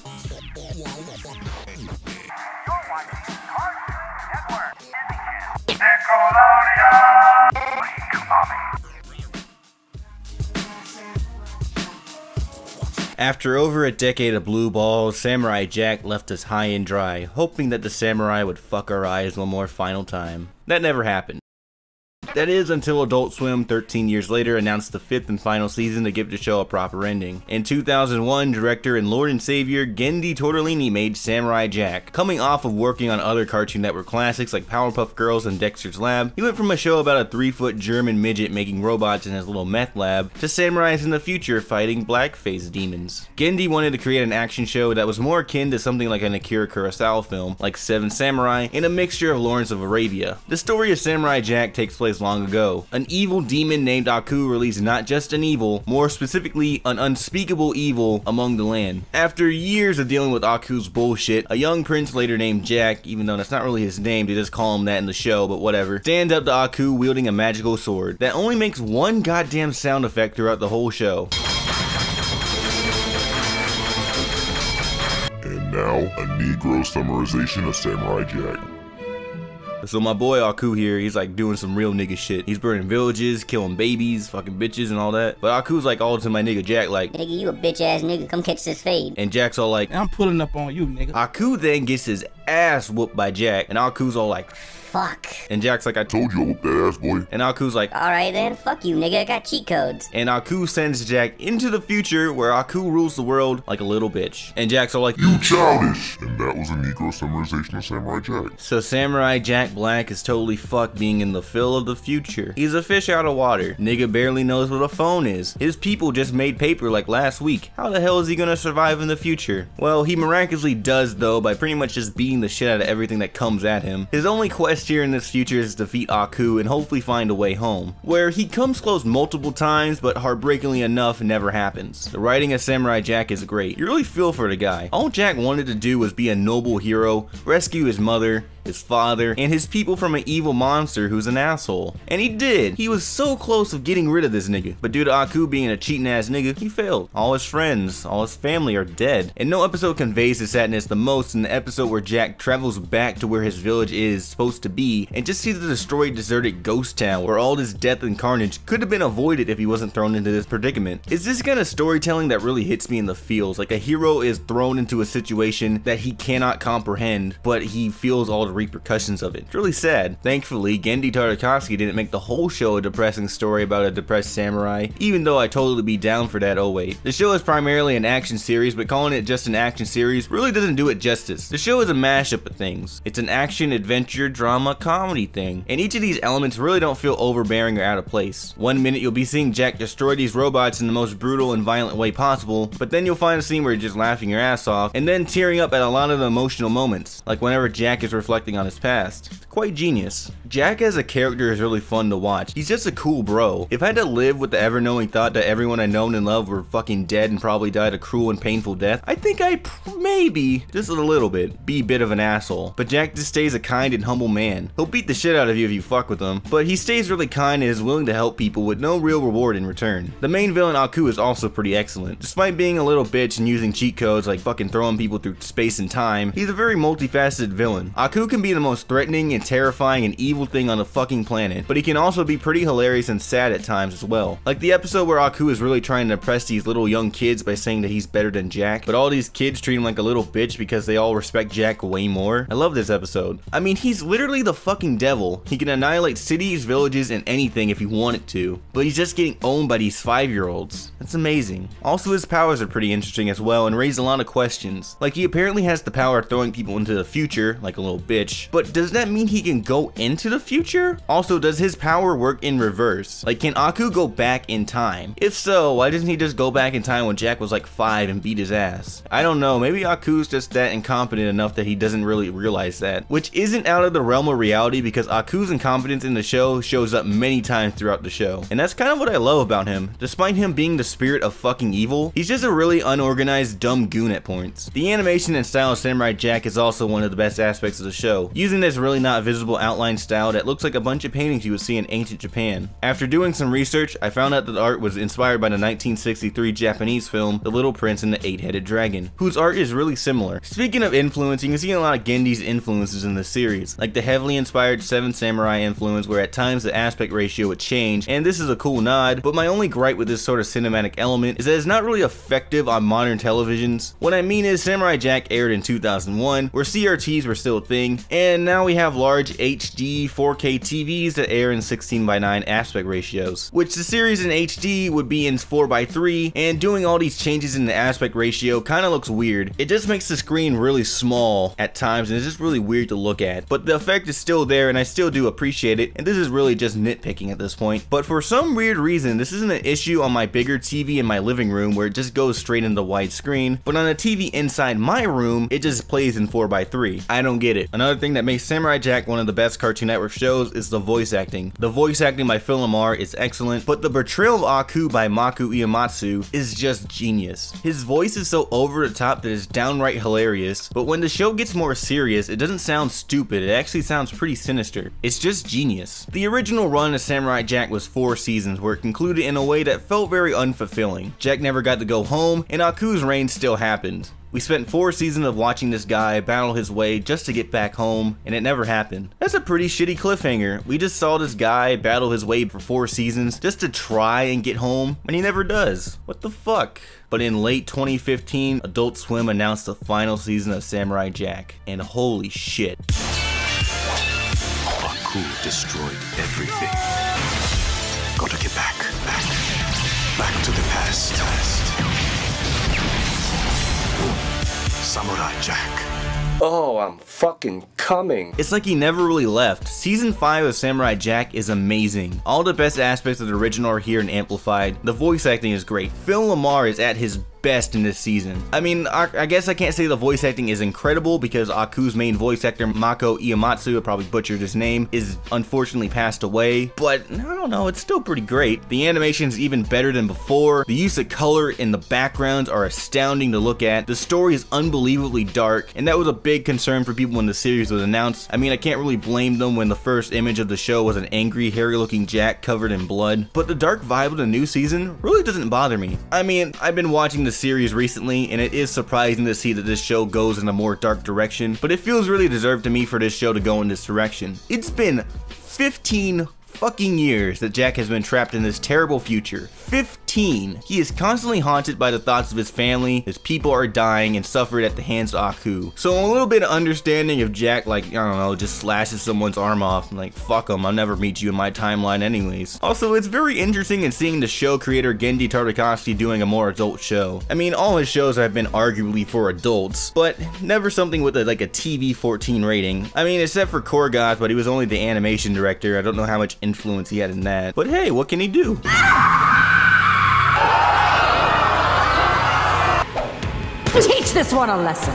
watching Cartoon Network. Nickelodeon! Please, mommy. After over a decade of blue balls, Samurai Jack left us high and dry, hoping that the samurai would fuck our eyes one more final time. That never happened. That is until Adult Swim 13 years later announced the 5th and final season to give the show a proper ending. In 2001, director and Lord and Savior Genndy Tortellini made Samurai Jack. Coming off of working on other Cartoon Network classics like Powerpuff Girls and Dexter's Lab, he went from a show about a 3-foot German midget making robots in his little meth lab to samurais in the future fighting blackface demons. Genndy wanted to create an action show that was more akin to something like an Akira Kurosawa film, like Seven Samurai, and a mixture of Lawrence of Arabia. The story of Samurai Jack takes place long ago. An evil demon named Aku released not just an evil, more specifically an unspeakable evil among the land. After years of dealing with Aku's bullshit, a young prince later named Jack, even though that's not really his name, they just call him that in the show, but whatever, stands up to Aku wielding a magical sword that only makes one goddamn sound effect throughout the whole show. And now, a Negro summarization of Samurai Jack. So my boy Aku here, he's like doing some real nigga shit. He's burning villages, killing babies, fucking bitches and all that. But Aku's like all to my nigga Jack like, nigga, you a bitch ass nigga, come catch this fade. and Jack's all like, I'm pulling up on you, nigga. Aku then gets his ass whooped by Jack, and Aku's all like, Fuck. and Jack's like, I Told you I whooped that ass, boy. and Aku's like, Alright then, fuck you nigga, I got cheat codes. and Aku sends Jack into the future where Aku rules the world like a little bitch. And Jack's all like, You childish! And that was a Negro summarization of Samurai Jack. so Samurai Jack Black is totally fucked being in the fill of the future. He's a fish out of water. Nigga barely knows what a phone is. His people just made paper like last week. How the hell is he gonna survive in the future? Well, he miraculously does though by pretty much just beating the shit out of everything that comes at him. His only quest here in this future is to defeat Aku and hopefully find a way home, where he comes close multiple times but heartbreakingly enough never happens. The writing of Samurai Jack is great. You really feel for the guy. All Jack wanted to do was be a noble hero, rescue his mother, his father, and his people from an evil monster who's an asshole. And he did. He was so close of getting rid of this nigga, but due to Aku being a cheating ass nigga, he failed. All his friends, all his family are dead. And no episode conveys his sadness the most than the episode where Jack travels back to where his village is supposed to be and just sees the destroyed, deserted ghost town where all this death and carnage could have been avoided if he wasn't thrown into this predicament. It's this kind of storytelling that really hits me in the feels. Like a hero is thrown into a situation that he cannot comprehend, but he feels all the repercussions of it. It's really sad. Thankfully, Genndy Tartakovsky didn't make the whole show a depressing story about a depressed samurai, even though I'd totally be down for that, oh wait. The show is primarily an action series, but calling it just an action series really doesn't do it justice. The show is a mashup of things. It's an action, adventure, drama, comedy thing, and each of these elements really don't feel overbearing or out of place. One minute you'll be seeing Jack destroy these robots in the most brutal and violent way possible, but then you'll find a scene where you're just laughing your ass off, and then tearing up at a lot of the emotional moments, like whenever Jack is reflecting on his past. It's quite genius. Jack as a character is really fun to watch. He's just a cool bro. If I had to live with the ever-knowing thought that everyone I known and loved were fucking dead and probably died a cruel and painful death, I think I'd maybe, just a little bit, be a bit of an asshole. But Jack just stays a kind and humble man. He'll beat the shit out of you if you fuck with him, but he stays really kind and is willing to help people with no real reward in return. The main villain Aku is also pretty excellent. Despite being a little bitch and using cheat codes like fucking throwing people through space and time, he's a very multifaceted villain. Aku can be the most threatening and terrifying and evil thing on the fucking planet, but he can also be pretty hilarious and sad at times as well. Like the episode where Aku is really trying to impress these little young kids by saying that he's better than Jack, but all these kids treat him like a little bitch because they all respect Jack way more. I love this episode. I mean, he's literally the fucking devil. He can annihilate cities, villages, and anything if he wanted to, but he's just getting owned by these 5-year-olds. That's amazing. Also, his powers are pretty interesting as well and raise a lot of questions. Like, he apparently has the power of throwing people into the future, like a little bitch, but does that mean he can go into the future? Also, does his power work in reverse? Like, can Aku go back in time? If so, why doesn't he just go back in time when Jack was like 5 and beat his ass? I don't know, maybe Aku's just that incompetent enough that he doesn't really realize that, which isn't out of the realm of reality because Aku's incompetence in the show shows up many times throughout the show, and that's kind of what I love about him. Despite him being the spirit of fucking evil, he's just a really unorganized, dumb goon at points. The animation and style of Samurai Jack is also one of the best aspects of the show. show, using this really not visible outline style that looks like a bunch of paintings you would see in ancient Japan. After doing some research, I found out that the art was inspired by the 1963 Japanese film The Little Prince and the Eight-Headed Dragon, whose art is really similar. Speaking of influence, you can see a lot of Gendi's influences in the series, like the heavily inspired Seven Samurai influence where at times the aspect ratio would change, and this is a cool nod, but my only gripe with this sort of cinematic element is that it's not really effective on modern televisions. What I mean is Samurai Jack aired in 2001, where CRTs were still a thing, and now we have large HD 4K TVs that air in 16:9 aspect ratios, which the series in HD would be in 4:3, and doing all these changes in the aspect ratio kinda looks weird. It just makes the screen really small at times, and it's just really weird to look at, but the effect is still there and I still do appreciate it, and this is really just nitpicking at this point. But for some weird reason, this isn't an issue on my bigger TV in my living room where it just goes straight into widescreen, but on a TV inside my room, it just plays in 4:3. I don't get it. Another thing that makes Samurai Jack one of the best Cartoon Network shows is the voice acting. The voice acting by Phil LaMarr is excellent, but the portrayal of Aku by Mako Uematsu is just genius. His voice is so over the top that it's downright hilarious, but when the show gets more serious, it doesn't sound stupid, it actually sounds pretty sinister. It's just genius. The original run of Samurai Jack was 4 seasons where it concluded in a way that felt very unfulfilling. Jack never got to go home, and Aku's reign still happened. We spent 4 seasons of watching this guy battle his way just to get back home, and it never happened. That's a pretty shitty cliffhanger. We just saw this guy battle his way for 4 seasons just to try and get home, and he never does. What the fuck? But in late 2015, Adult Swim announced the final season of Samurai Jack, and holy shit. Aku destroyed everything. Gotta get back to the past. Samurai Jack. Oh, I'm fucking coming. It's like he never really left. Season 5 of Samurai Jack is amazing. All the best aspects of the original are here and amplified. The voice acting is great. Phil LaMarr is at his best in this season. I mean, I guess I can't say the voice acting is incredible because Aku's main voice actor, Mako Uematsu, I probably butchered his name, is unfortunately passed away, but I don't know, it's still pretty great. The animation is even better than before. The use of color in the backgrounds are astounding to look at. The story is unbelievably dark, and that was a big concern for people when the series was announced. I mean, I can't really blame them when the first image of the show was an angry, hairy-looking Jack covered in blood, but the dark vibe of the new season really doesn't bother me. I mean, I've been watching the series recently, and it is surprising to see that this show goes in a more dark direction, but it feels really deserved to me for this show to go in this direction. It's been 15 fucking years that Jack has been trapped in this terrible future. 15! He is constantly haunted by the thoughts of his family, his people are dying, and suffered at the hands of Aku. So a little bit of understanding if Jack, like, I don't know, just slashes someone's arm off, and like, fuck him, I'll never meet you in my timeline anyways. Also, it's very interesting in seeing the show creator Genndy Tartakovsky doing a more adult show. I mean, all his shows have been arguably for adults, but never something with like a TV 14 rating. I mean, except for Korgoth, but he was only the animation director. I don't know how much influence he had in that. But hey, what can he do? Teach this one a lesson.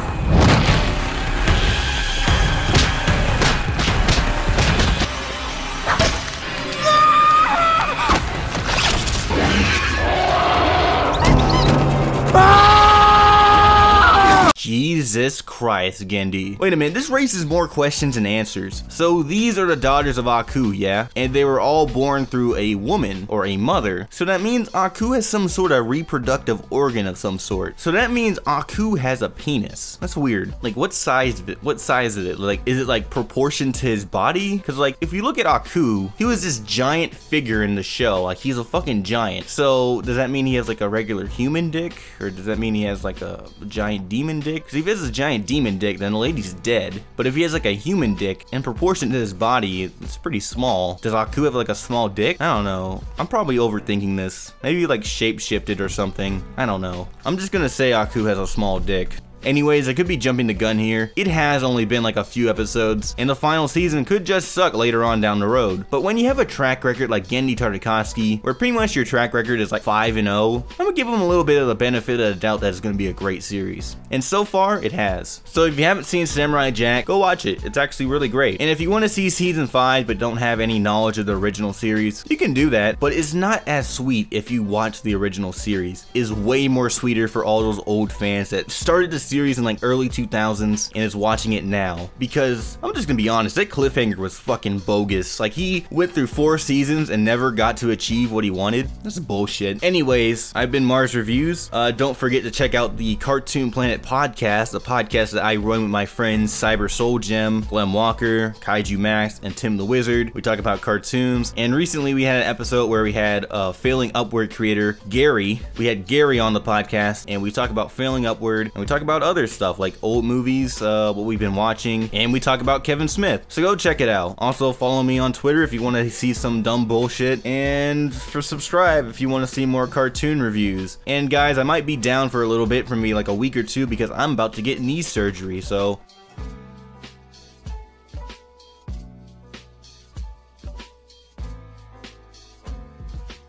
Jesus Christ, Genndy. Wait a minute, this raises more questions than answers. So these are the daughters of Aku, yeah? And they were all born through a woman, or a mother. So that means Aku has some sort of reproductive organ of some sort. So that means Aku has a penis. That's weird. Like, what size of it? What size is it? Like, is it like proportioned to his body? Because like, if you look at Aku, he was this giant figure in the show. Like, he's a fucking giant. So does that mean he has like a regular human dick? Or does that mean he has like a giant demon dick? Because if he has a giant demon dick, then the lady's dead. But if he has like a human dick, in proportion to his body, it's pretty small. Does Aku have like a small dick? I don't know. I'm probably overthinking this. Maybe like shape-shifted or something. I don't know. I'm just gonna say Aku has a small dick. Anyways, I could be jumping the gun here. It has only been like a few episodes, and the final season could just suck later on down the road. But when you have a track record like Genndy Tartakovsky, where pretty much your track record is like 5-0, I'm gonna give him a little bit of the benefit of the doubt that it's gonna be a great series. And so far, it has. So if you haven't seen Samurai Jack, go watch it. It's actually really great. And if you want to see season 5 but don't have any knowledge of the original series, you can do that, but it's not as sweet if you watch the original series. It's way more sweeter for all those old fans that started the series series in like early 2000s and is watching it now, because I'm just gonna be honest, that cliffhanger was fucking bogus. Like, he went through 4 seasons and never got to achieve what he wanted. That's bullshit. Anyways, I've been Mars Reviews. Don't forget to check out the Cartoon Planet podcast, a podcast that I run with my friends Cyber Soul Gem, Glenn Walker, Kaiju Max, and Tim the Wizard. We talk about cartoons, and recently we had an episode where we had Failing Upward creator Gary. We had Gary on the podcast, and we talk about Failing Upward, and we talk about other stuff like old movies, what we've been watching, and we talk about Kevin Smith. So go check it out. Also follow me on Twitter if you want to see some dumb bullshit, and subscribe if you want to see more cartoon reviews. And guys, I might be down for a little bit, for me like a week or two, because I'm about to get knee surgery, so